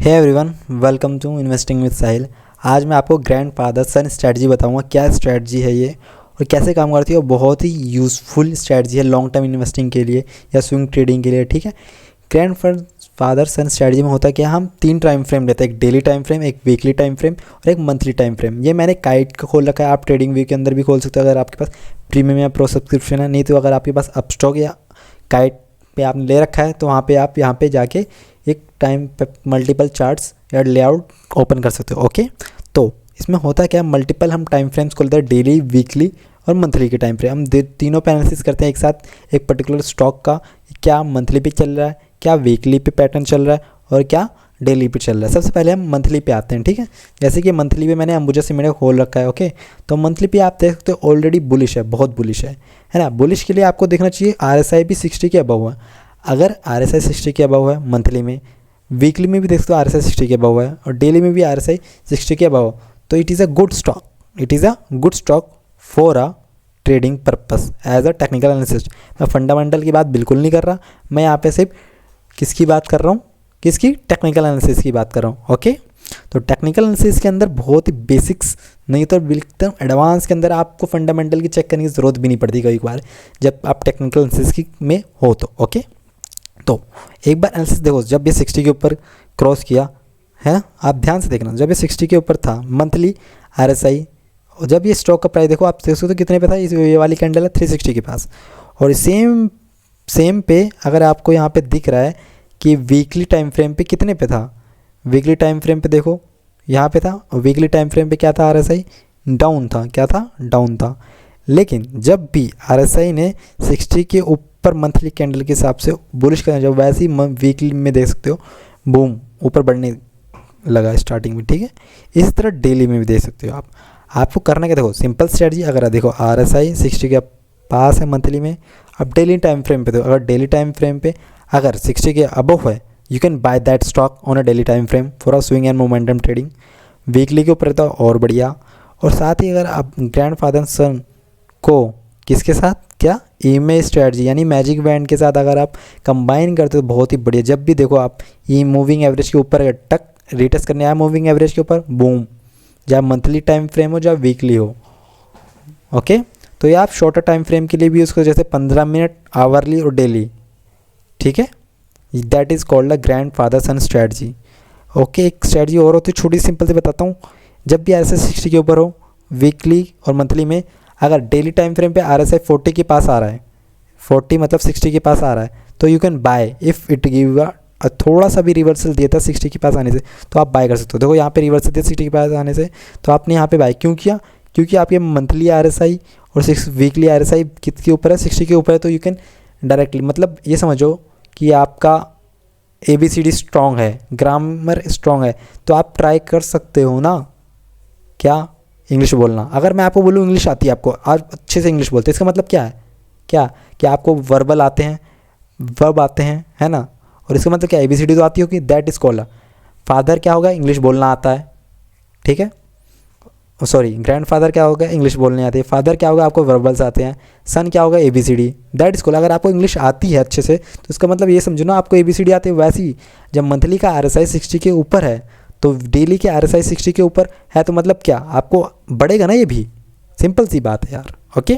Hey everyone, welcome to investing with Sahil. आज मैं आपको ग्रैंड फादर सन स्ट्रैटेजी बताऊंगा। क्या स्ट्रैटेजी है ये और कैसे काम करती है। और बहुत ही यूज़फुल स्ट्रैटेजी है लॉन्ग टर्म इन्वेस्टिंग के लिए या स्विंग ट्रेडिंग के लिए। ठीक है, ग्रैंड फादर सन स्ट्रैटेजी में होता क्या, हम 3 टाइम फ्रेम लेते हैं, एक डेली टाइम फ्रेम, एक वीकली टाइम फ्रेम और एक मंथली टाइम फ्रेम। ये मैंने काइट का खोल रखा है, आप ट्रेडिंग व्यू के अंदर भी खोल सकते हो अगर आपके पास प्रीमियम या प्रो सब्सक्रिप्शन है। नहीं तो अगर आपके पास अपस्टॉक या काइट पे आपने ले रखा है तो वहाँ पे आप यहाँ पे जाके एक टाइम पे मल्टीपल चार्ट्स या लेआउट ओपन कर सकते हो। ओके, तो इसमें होता क्या, मल्टीपल हम टाइम फ्रेम्स खोलते हैं, डेली, वीकली और मंथली के टाइम फ्रेम। हम तीनों पे एनालिसिस करते हैं एक साथ, एक पर्टिकुलर स्टॉक का क्या मंथली पे चल रहा है, क्या वीकली पे पैटर्न चल रहा है और क्या डेली पे चल रहा है। सबसे पहले हम मंथली पे आते हैं। ठीक है, जैसे कि मंथली पे मैंने अंबुजा सीमेंट खोल रखा है। ओके, तो मंथली पे आप देख सकते हो ऑलरेडी बुलिश है, बहुत बुलिश है ना। बुलिश के लिए आपको देखना चाहिए RSI भी 60 के अबव है। अगर RSI 60 के अबव है मंथली में, वीकली में भी देख सकते हो RSI 60 के अबव है और डेली में भी RSI 60 के अबव, तो it is a good stock. It is a good stock for a trading purpose as a technical analyst. मैं फंडामेंटल की बात बिल्कुल नहीं कर रहा, मैं यहाँ पे सिर्फ किसकी बात कर रहा हूँ, किसकी, टेक्निकल एनालिसिस की बात कर रहा हूँ। ओके, तो टेक्निकल एनालिसिस के अंदर बहुत ही बेसिक्स नहीं तो एकदम एडवांस के अंदर आपको फंडामेंटल की चेक करने की ज़रूरत भी नहीं पड़ती कई बार जब आप टेक्निकल एनालिसिस में हो तो। ओके, तो एक बार एनालिसिस देखो, जब ये 60 के ऊपर क्रॉस किया है ना, आप ध्यान से देखना, जब ये 60 के ऊपर था मंथली RSI, और जब ये स्टॉक का प्राइस देखो, आप देख सकते हो कितने पे था, ये वाली कैंडल है 360 के पास। और सेम पे अगर आपको यहाँ पे दिख रहा है कि वीकली टाइम फ्रेम पे कितने पे था, वीकली टाइम फ्रेम पे देखो यहाँ पे था, और वीकली टाइम फ्रेम पे क्या था, RSI डाउन था। क्या था, डाउन था। लेकिन जब भी RSI ने 60 के ऊपर मंथली कैंडल के हिसाब से बुलिश करना, जब वैसे ही वीकली में देख सकते हो बूम ऊपर बढ़ने लगा स्टार्टिंग में। ठीक है, इस तरह डेली में भी देख सकते हो आप। आपको करना क्या, देखो सिंपल स्ट्रेटजी, अगर देखो RSI 60 के पास है मंथली में, अब डेली टाइम फ्रेम पे, तो अगर डेली टाइम फ्रेम पे अगर 60 के अबव है, you can by that stock on a daily time frame for a swing and momentum trading. Weekly के ऊपर तो और बढ़िया। और साथ ही अगर आप ग्रैंड फादर सन को किसके साथ, क्या, ईमे स्ट्रेटजी यानी मैजिक बैंड के साथ अगर आप कंबाइन करते हो तो बहुत ही बढ़िया। जब भी देखो आप ये मूविंग एवरेज के ऊपर अगर टक रिटेस्ट करने आया मूविंग एवरेज के ऊपर, बूम, चाहे मंथली टाइम फ्रेम हो चाहे वीकली हो। ओके, तो ये आप शॉर्टर टाइम फ्रेम के लिए भी यूज़ करो, जैसे 15 मिनट, आवरली और डेली। ठीक है, that is called a grand father son strategy. Okay, एक स्ट्रैटेजी और होती है छोटी सिंपल से बताता हूँ। जब भी RSI 60 के ऊपर हो वीकली और मंथली में, अगर डेली टाइम फ्रेम पे RSI 40 के पास आ रहा है, 40 मतलब 60 के पास आ रहा है, तो you can buy if it give थोड़ा सा भी रिवर्सल दिया था 60 के पास आने से, तो आप बाय कर सकते हो। देखो यहाँ पे रिवर्सल दिया 60 के पास आने से, तो आपने यहाँ पे बाय क्यों किया, क्योंकि आप ये मंथली RSI और वीकली RSI किसके ऊपर है, 60 के ऊपर है, तो यू कैन डायरेक्टली, मतलब ये समझो कि आपका ABCD स्ट्रॉन्ग है, ग्रामर स्ट्रॉन्ग है, तो आप ट्राई कर सकते हो ना, क्या, इंग्लिश बोलना। अगर मैं आपको बोलूँ इंग्लिश आती है आपको, आज अच्छे से इंग्लिश बोलते हैं, इसका मतलब क्या है, क्या कि आपको वर्बल आते हैं, वर्ब आते हैं, है ना। और इसका मतलब क्या, ABCD तो आती होगी, दैट इज कॉल्ड। फादर क्या होगा, इंग्लिश बोलना आता है। ठीक है, सॉरी, ग्रैंड फादर क्या होगा, इंग्लिश बोलने आती है। फादर क्या होगा, आपको वर्बल्स आते हैं। सन क्या होगा, ABCD, दैट इज कॉल्ड। अगर आपको इंग्लिश आती है अच्छे से तो इसका मतलब ये समझो ना, आपको ABCD आती है। वैसे ही जब मंथली का RSI 60 के ऊपर है तो डेली के RSI 60 के ऊपर है, तो मतलब क्या, आपको बढ़ेगा ना, ये भी सिंपल सी बात है यार। Okay,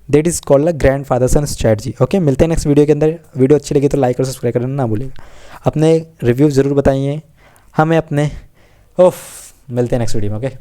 that is called a grand father son strategy. Okay, मिलते हैं नेक्स्ट वीडियो के अंदर। वीडियो अच्छी लगी तो लाइक और सब्सक्राइब करना ना भूलिएगा। अपने रिव्यू ज़रूर बताइए हमें अपने। मिलते हैं नेक्स्ट वीडियो में। ओके।